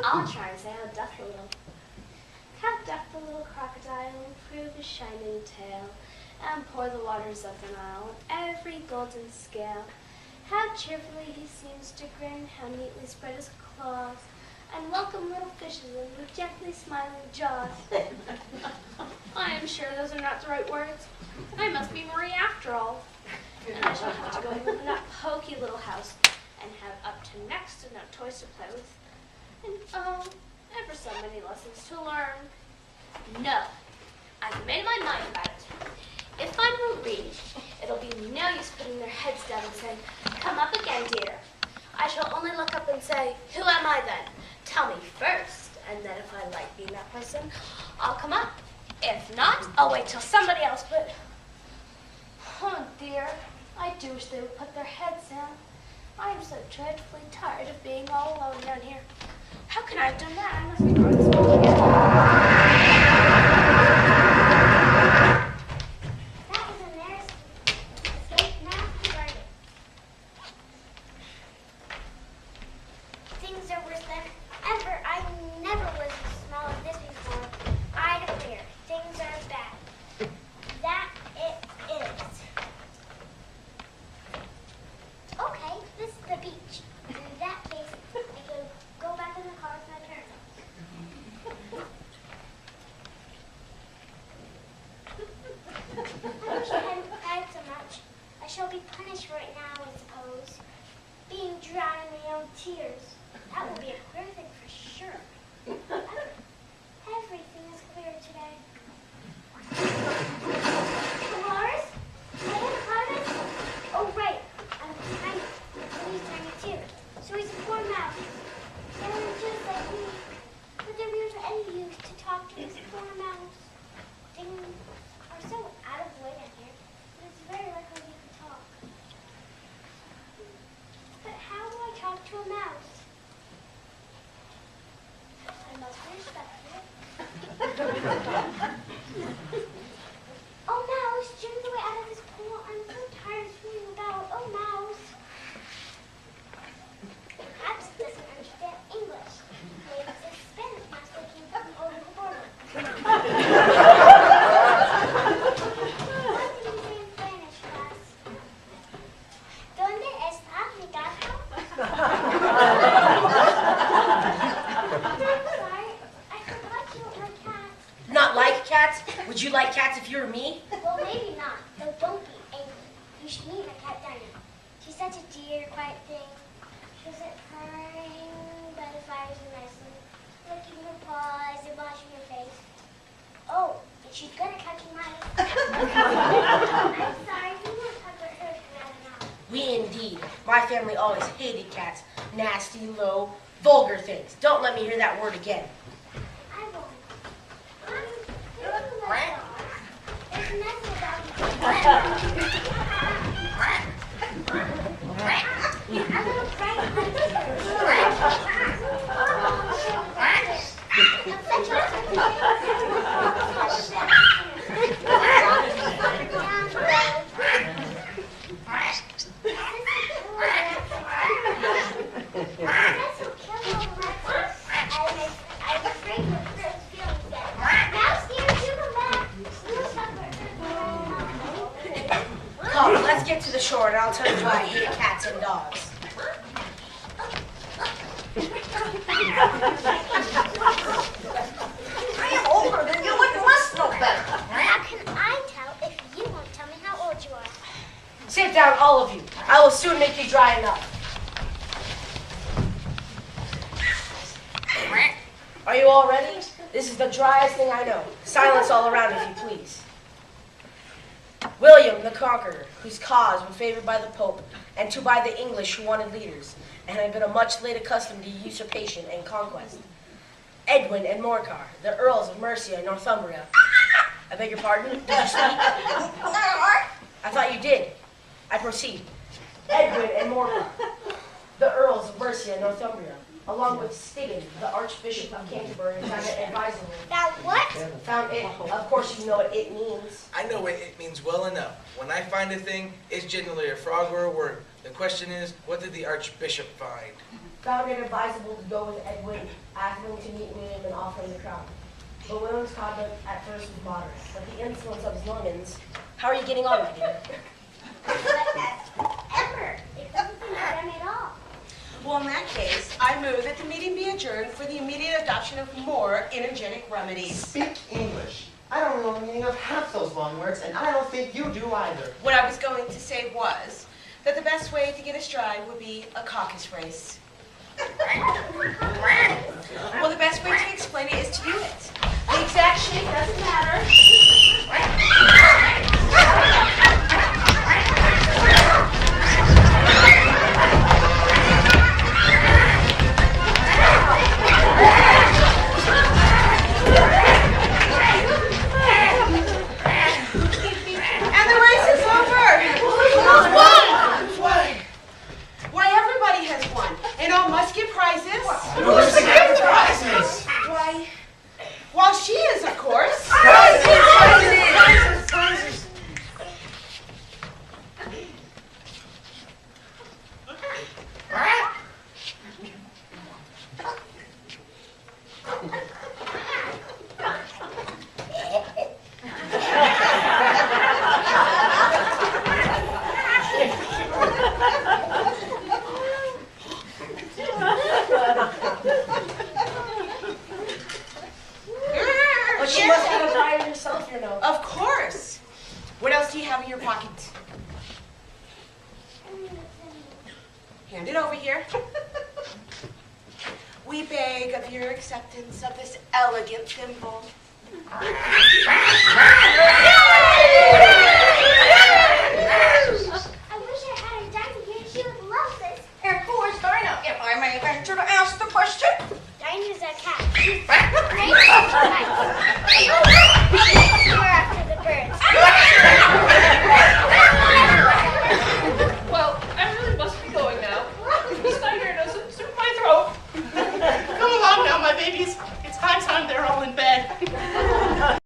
I'll try and say how doth the little. How doth the little crocodile improve his shining tail, and pour the waters of the Nile on every golden scale? How cheerfully he seems to grin, how neatly spread his claws, and welcome little fishes in with gently smiling jaws. I am sure those are not the right words. I must be Marie after all. And I shall have to go and live in that poky little house, and have up to next to no toys to play with, and oh, ever so many lessons to learn. No, I've made my mind about it. If I'm Marie, it'll be no use putting their heads down and saying, "Come up again, dear." I shall only look up and say, "Who am I then? Tell me first." And then if I like being that person, I'll come up. If not, I'll wait till somebody else, but oh dear, I do wish they would put their heads down. I am so dreadfully tired of being all alone down here. How can I have done that? I must be growing small again. That was embarrassing. Mistake now learned. Things are worse than ever. I never was as small as this before. I declare, things are bad. That it is. Okay, this is the beach. In that case, I could go back in the car with my parents. I wish I hadn't cried so much. I shall be punished for it now, I suppose. Being drowned in my own tears. That will be a queer thing for sure. Everything is clear today. Dolores? Madam Clemens? Oh, right. I'm tiny. And he's tiny too. So he's a poor mouse. And just like me. Would there be any use to talk to this poor mouse? Things are so out of the way down here. But it's very likely he could talk. But how do I talk to a mouse? I must be respectful. Oh, mouse, show me the way out of this pool. I'm so tired of swimming about. Oh, mouse. Perhaps he doesn't understand English. Maybe it's a Spanish mouse that came from over the border. What did you say in Spanish, class? ¿Dónde está mi gato? Not like cats? Would you like cats if you were me? Well, maybe not. Though don't be angry. You should meet my cat Dinah. She's such a dear, quiet thing. She doesn't purring by the fire so nicely, licking her paws and washing her face. Oh, and she's good at catching mice. I'm sorry, we won't talk about her now. We indeed. My family always hated cats. Nasty, low, vulgar things. Don't let me hear that word again. I won't. There's nothing about you. I'm going to cry. Come, let's get to the shore and I'll tell you why I hate cats and dogs. I am older than you and must know better. How can I tell if you won't tell me how old you are? Sit down, all of you. I will soon make you dry enough. Are you all ready? This is the driest thing I know. Silence all around, if you please. William the Conqueror, whose cause was favored by the Pope, and to by the English who wanted leaders, and had been a much late accustomed to usurpation and conquest. Edwin and Morcar, the Earls of Mercia and Northumbria. I beg your pardon? Did you speak? I thought you did. I proceed. Edwin and Morcar, the Earls of Mercia and Northumbria, along with Stephen, the Archbishop of Canterbury, found it advisable. That what? Found it. Of course you know what it means. I know what it means well enough. When I find a thing, it's generally a frog or a word. The question is, what did the Archbishop find? found it advisable to go with Edwin, asking him to meet William and offer him the crown. But William's conduct at first was moderate, but the insolence of his Normans. How are you getting on, my dear? Ever. It doesn't seem like them at all. Well, in that case, I move that the meeting be adjourned for the immediate adoption of more energetic remedies. Speak English. I don't know the meaning of half those long words, and I don't think you do either. What I was going to say was that the best way to get astride would be a caucus race. Well, the best way to explain it is to do it. The exact shape doesn't matter. And the race is over. Who's won? Why, everybody has won. And all must get prizes. Who's to give the prizes? Why, well, she is, of course. But she must have a prize herself, you know. Of course. What else do you have in your pocket? Hand it over here. We beg of your acceptance of this elegant thimble. I wish I had a diamond here. She would love this. And who is Dinah, if I may venture to ask the question? Dinah's a cat. She's great.